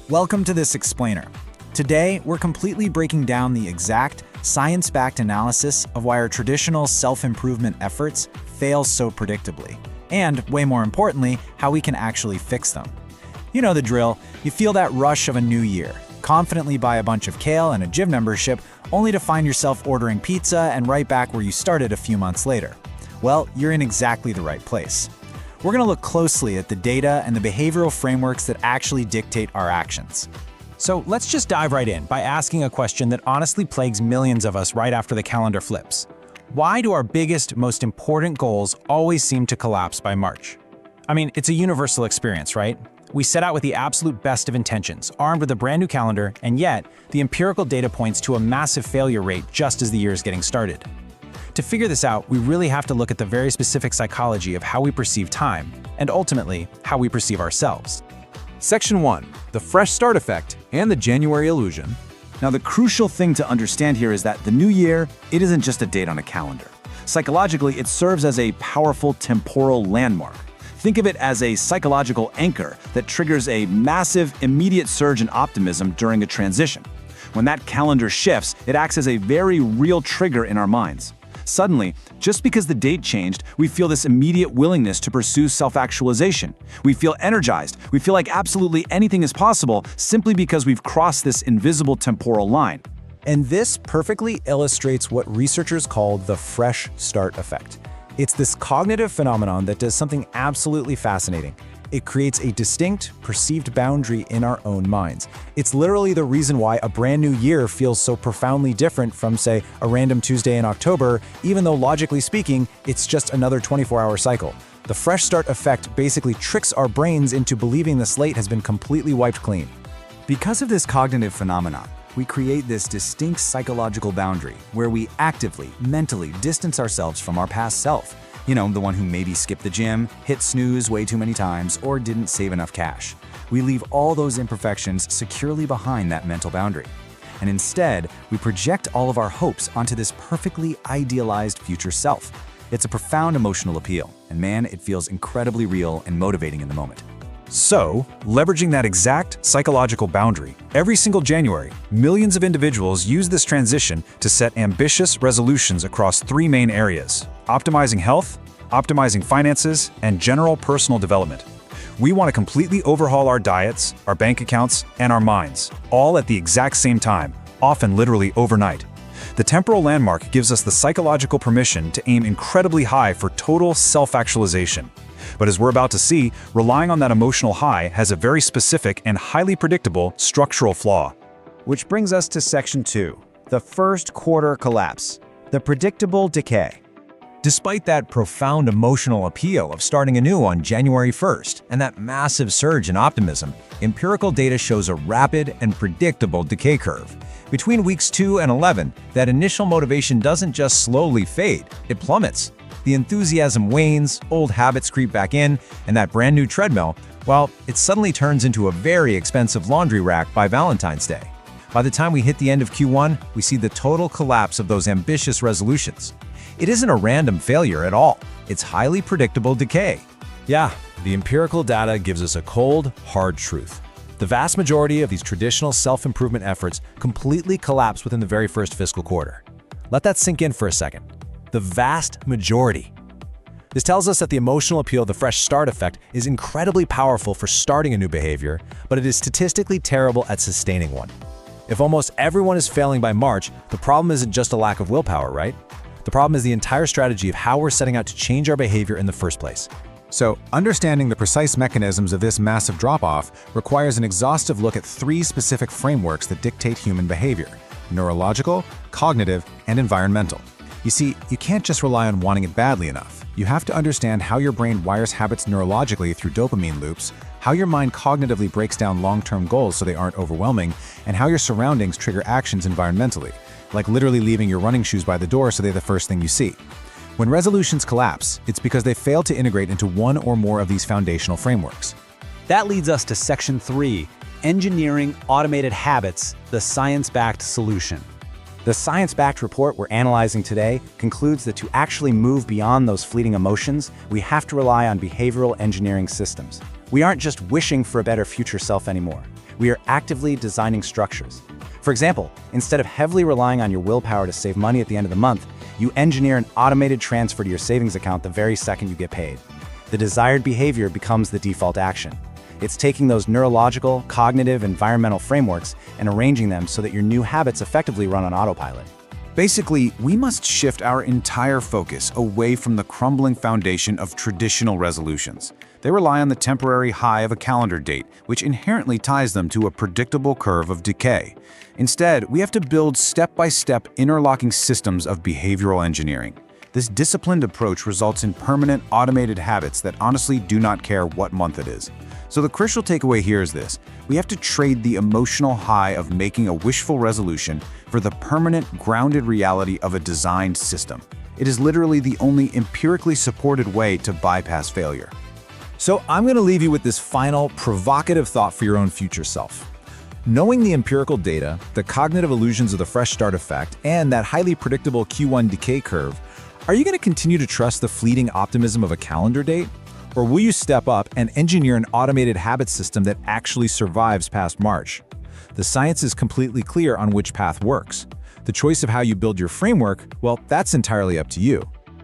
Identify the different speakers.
Speaker 1: Welcome to this explainer. Today, we're completely breaking down the exact, science-backed analysis of why our traditional self-improvement efforts fail so predictably, and, way more importantly, how we can actually fix them. You know the drill. You feel that rush of a new year, confidently buy a bunch of kale and a gym membership, only to find yourself ordering pizza and right back where you started a few months later. Well, you're in exactly the right place. We're going to look closely at the data and the behavioral frameworks that actually dictate our actions.
Speaker 2: So let's just dive right in by asking a question that honestly plagues millions of us right after the calendar flips. Why do our biggest, most important goals always seem to collapse by March? I mean, it's a universal experience, right? We set out with the absolute best of intentions, armed with a brand new calendar, and yet, the empirical data points to a massive failure rate just as the year is getting started. To figure this out, we really have to look at the very specific psychology of how we perceive time, and ultimately, how we perceive ourselves.
Speaker 3: Section 1. The Fresh Start Effect and the January Illusion.
Speaker 1: Now, the crucial thing to understand here is that the new year, it isn't just a date on a calendar. Psychologically, it serves as a powerful temporal landmark. Think of it as a psychological anchor that triggers a massive, immediate surge in optimism during a transition. When that calendar shifts, it acts as a very real trigger in our minds. Suddenly, just because the date changed, we feel this immediate willingness to pursue self-actualization. We feel energized. We feel like absolutely anything is possible simply because we've crossed this invisible temporal line.
Speaker 2: And this perfectly illustrates what researchers call the fresh start effect. It's this cognitive phenomenon that does something absolutely fascinating. It creates a distinct, perceived boundary in our own minds. It's literally the reason why a brand new year feels so profoundly different from, say, a random Tuesday in October, even though logically speaking, it's just another 24-hour cycle. The fresh start effect basically tricks our brains into believing the slate has been completely wiped clean.
Speaker 1: Because of this cognitive phenomenon, we create this distinct psychological boundary where we actively, mentally distance ourselves from our past self. You know, the one who maybe skipped the gym, hit snooze way too many times, or didn't save enough cash. We leave all those imperfections securely behind that mental boundary. And instead, we project all of our hopes onto this perfectly idealized future self. It's a profound emotional appeal, and man, it feels incredibly real and motivating in the moment.
Speaker 3: So, leveraging that exact psychological boundary, every single January, millions of individuals use this transition to set ambitious resolutions across three main areas: optimizing health, optimizing finances, and general personal development. We want to completely overhaul our diets, our bank accounts, and our minds, all at the exact same time, often literally overnight. The temporal landmark gives us the psychological permission to aim incredibly high for total self-actualization. But as we're about to see, relying on that emotional high has a very specific and highly predictable structural flaw.
Speaker 1: Which brings us to Section 2, the first quarter collapse, the predictable decay.
Speaker 2: Despite that profound emotional appeal of starting anew on January 1st and that massive surge in optimism, empirical data shows a rapid and predictable decay curve. Between weeks 2 and 11, that initial motivation doesn't just slowly fade, it plummets. The enthusiasm wanes, old habits creep back in, and that brand new treadmill, well, it suddenly turns into a very expensive laundry rack by Valentine's Day. By the time we hit the end of Q1, we see the total collapse of those ambitious resolutions. It isn't a random failure at all. It's highly predictable decay.
Speaker 4: Yeah, the empirical data gives us a cold, hard truth. The vast majority of these traditional self-improvement efforts completely collapse within the very first fiscal quarter. Let that sink in for a second. The vast majority. This tells us that the emotional appeal of the fresh start effect is incredibly powerful for starting a new behavior, but it is statistically terrible at sustaining one. If almost everyone is failing by March, the problem isn't just a lack of willpower, right? The problem is the entire strategy of how we're setting out to change our behavior in the first place.
Speaker 3: So, understanding the precise mechanisms of this massive drop-off requires an exhaustive look at three specific frameworks that dictate human behavior: neurological, cognitive, and environmental. You see, you can't just rely on wanting it badly enough. You have to understand how your brain wires habits neurologically through dopamine loops, how your mind cognitively breaks down long-term goals so they aren't overwhelming, and how your surroundings trigger actions environmentally, like literally leaving your running shoes by the door so they're the first thing you see. When resolutions collapse, it's because they fail to integrate into one or more of these foundational frameworks.
Speaker 5: That leads us to Section 3, Engineering Automated Habits, the Science-Backed Solution. The science-backed report we're analyzing today concludes that to actually move beyond those fleeting emotions, we have to rely on behavioral engineering systems. We aren't just wishing for a better future self anymore. We are actively designing structures. For example, instead of heavily relying on your willpower to save money at the end of the month, you engineer an automated transfer to your savings account the very second you get paid. The desired behavior becomes the default action. It's taking those neurological, cognitive, environmental frameworks and arranging them so that your new habits effectively run on autopilot.
Speaker 1: Basically, we must shift our entire focus away from the crumbling foundation of traditional resolutions. They rely on the temporary high of a calendar date, which inherently ties them to a predictable curve of decay. Instead, we have to build step-by-step interlocking systems of behavioral engineering. This disciplined approach results in permanent, automated habits that honestly do not care what month it is. So the crucial takeaway here is this: we have to trade the emotional high of making a wishful resolution for the permanent, grounded reality of a designed system. It is literally the only empirically supported way to bypass failure.
Speaker 2: So I'm going to leave you with this final, provocative thought for your own future self. Knowing the empirical data, the cognitive illusions of the fresh start effect, and that highly predictable Q1 decay curve, are you going to continue to trust the fleeting optimism of a calendar date? Or will you step up and engineer an automated habit system that actually survives past March? The science is completely clear on which path works. The choice of how you build your framework, well, that's entirely up to you.